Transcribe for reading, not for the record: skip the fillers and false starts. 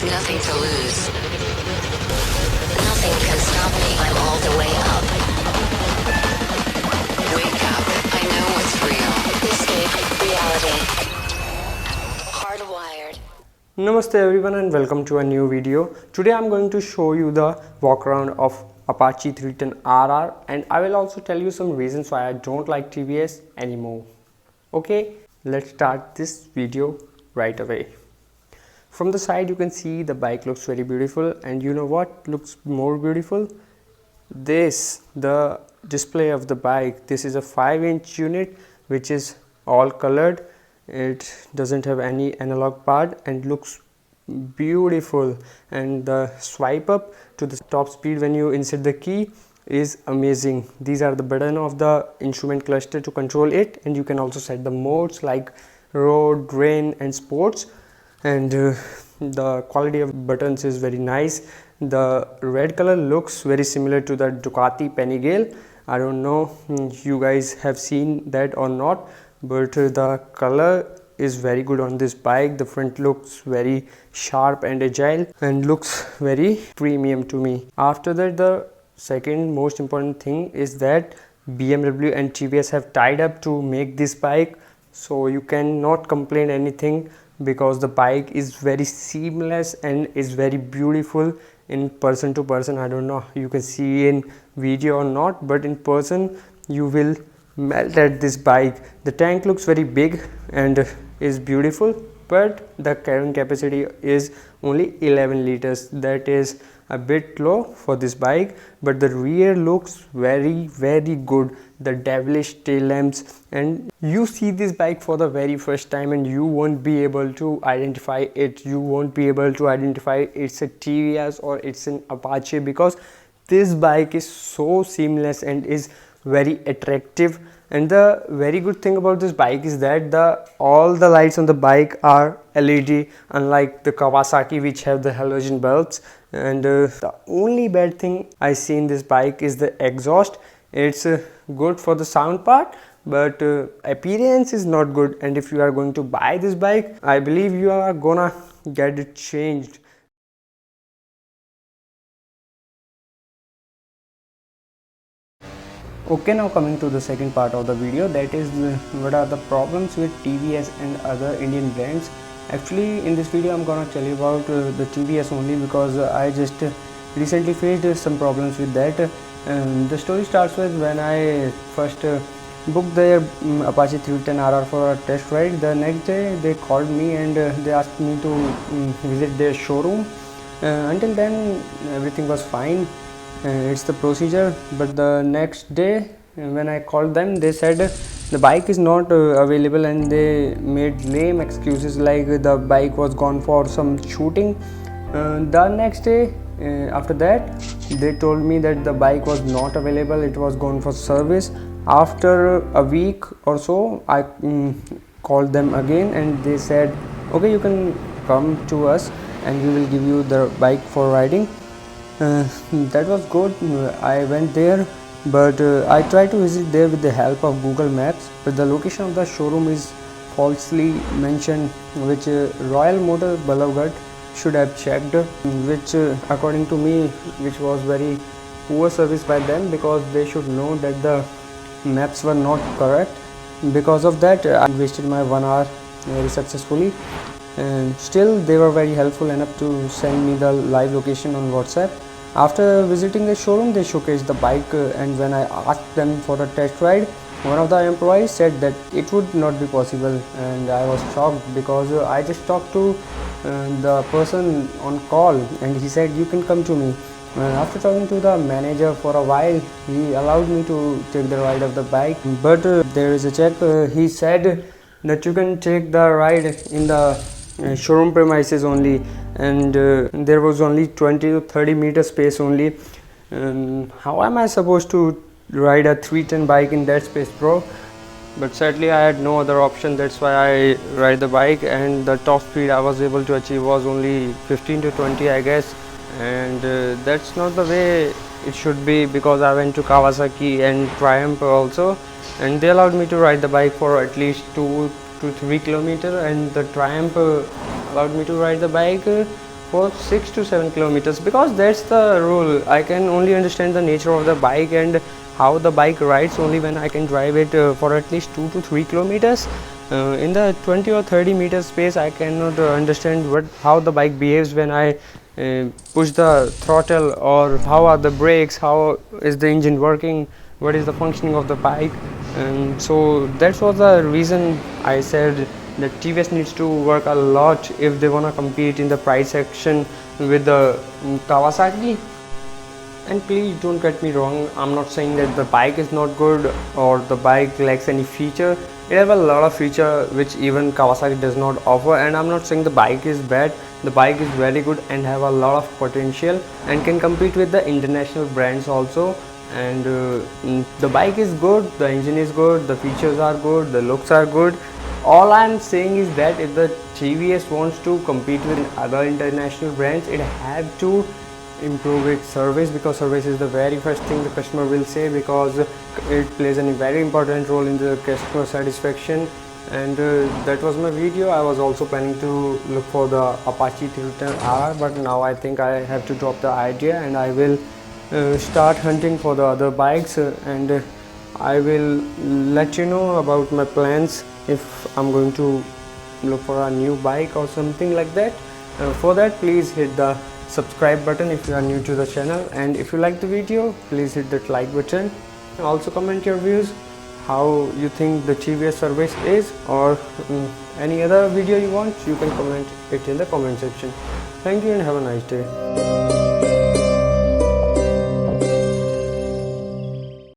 nothing to lose. Nothing can stop me. I'm all the way up. Wake up. I know what's real. Escape reality. Hardwired. Namaste everyone and welcome to a new video. Today I'm going to show you the walkaround of Apache 310Rr and I will also tell you some reasons why I don't like TVS anymore. Okay, let's start this video right away. From the side you can see the bike looks very beautiful, and you know what looks more beautiful? The display of the bike. This is a 5-inch unit which is all colored. It doesn't have any analog part and looks beautiful, and the swipe up to the top speed when you insert the key is amazing. These are the button of the instrument cluster to control it, and you can also set the modes like road, rain and sports. And the quality of buttons is very nice. The red color looks very similar to the Ducati Panigale. I don't know you guys have seen that or not, but the color is very good on this bike. The front looks very sharp and agile and looks very premium to me. After that, the second most important thing is that BMW and TVS have tied up to make this bike, so you cannot complain anything because the bike is very seamless and is very beautiful in person to person. I don't know you can see in video or not, but in person you will melt at this bike. The tank looks very big and is beautiful, but the carrying capacity is only 11 liters. That is a bit low for this bike, but the rear looks very good. The devilish tail lamps, and you see this bike for the very first time and you won't be able to identify it. You won't be able to identify it's a TVS or it's an Apache, because this bike is so seamless and is very attractive. And the very good thing about this bike is that all the lights on the bike are LED, unlike the Kawasaki which have the halogen bulbs. And the only bad thing I see in this bike is the exhaust. It's good for the sound part, but appearance is not good. And if you are going to buy this bike, I believe you are gonna get it changed. Okay, now coming to the second part of the video, that is what are the problems with TVS and other Indian brands. Actually in this video I'm gonna tell you about the TVS only, because I just recently faced some problems with that. The story starts with when I first booked the Apache 310Rr for a test ride. The next day they called me and they asked me to visit their showroom. Until then everything was fine. It's the procedure, but the next day when I called them, they said the bike is not available, and they made lame excuses like the bike was gone for some shooting. The next day after that they told me that the bike was not available, it was gone for service. After a week or so I called them again and they said, okay, you can come to us and we will give you the bike for riding. That was good. I went there, but I tried to visit there with the help of Google Maps, but the location of the showroom is falsely mentioned, which Royal Motor Balawgarh should have checked, which according to me, which was very poor service by them, because they should know that the maps were not correct. Because of that I wasted my 1 hour very successfully, and still they were very helpful enough to send me the live location on WhatsApp. After visiting the showroom, they showcased the bike, and when I asked them for a test ride, one of the employees said that it would not be possible, and I was shocked because I just talked to the person on call and he said you can come to me. After talking to the manager for a while, he allowed me to take the ride of the bike, but there is a check. He said that you can take the ride in the showroom premises only, and there was only 20 to 30 meter space only. How am I supposed to ride a 310 bike in that space, bro? But sadly I had no other option. That's why I ride the bike, and the top speed I was able to achieve was only 15 to 20 I guess, and that's not the way it should be, because I went to Kawasaki and Triumph also, and they allowed me to ride the bike for at least 2 to 3 kilometers, and the Triumph allowed me to ride the bike for 6 to 7 kilometers, because that's the rule. I can only understand the nature of the bike and how the bike rides only when I can drive it for at least 2 to 3 kilometers. In the 20 or 30 meter space, I cannot understand how the bike behaves when I push the throttle, or how are the brakes, how is the engine working, what is the functioning of the bike. So that was the reason I said that TVS needs to work a lot if they want to compete in the price section with the Kawasaki. And please don't get me wrong, I'm not saying that the bike is not good or the bike lacks any feature. It has a lot of feature which even Kawasaki does not offer, and I'm not saying the bike is bad. The bike is very good and have a lot of potential and can compete with the international brands also. And the bike is good, the engine is good, the features are good, the looks are good. All I'm saying is that if the TVS wants to compete with other international brands, it have to improve its service, because service is the very first thing the customer will say, because it plays a very important role in the customer satisfaction. And that was my video. I was also planning to look for the Apache 310Rr, but now I think I have to drop the idea and I will start hunting for the other bikes, and I will let you know about my plans if I'm going to look for a new bike or something like that. For that, please hit the subscribe button if you are new to the channel, and if you like the video, please hit that like button. Also comment your views, how you think the TVS service is, or any other video you want, you can comment it in the comment section. Thank you and have a nice day.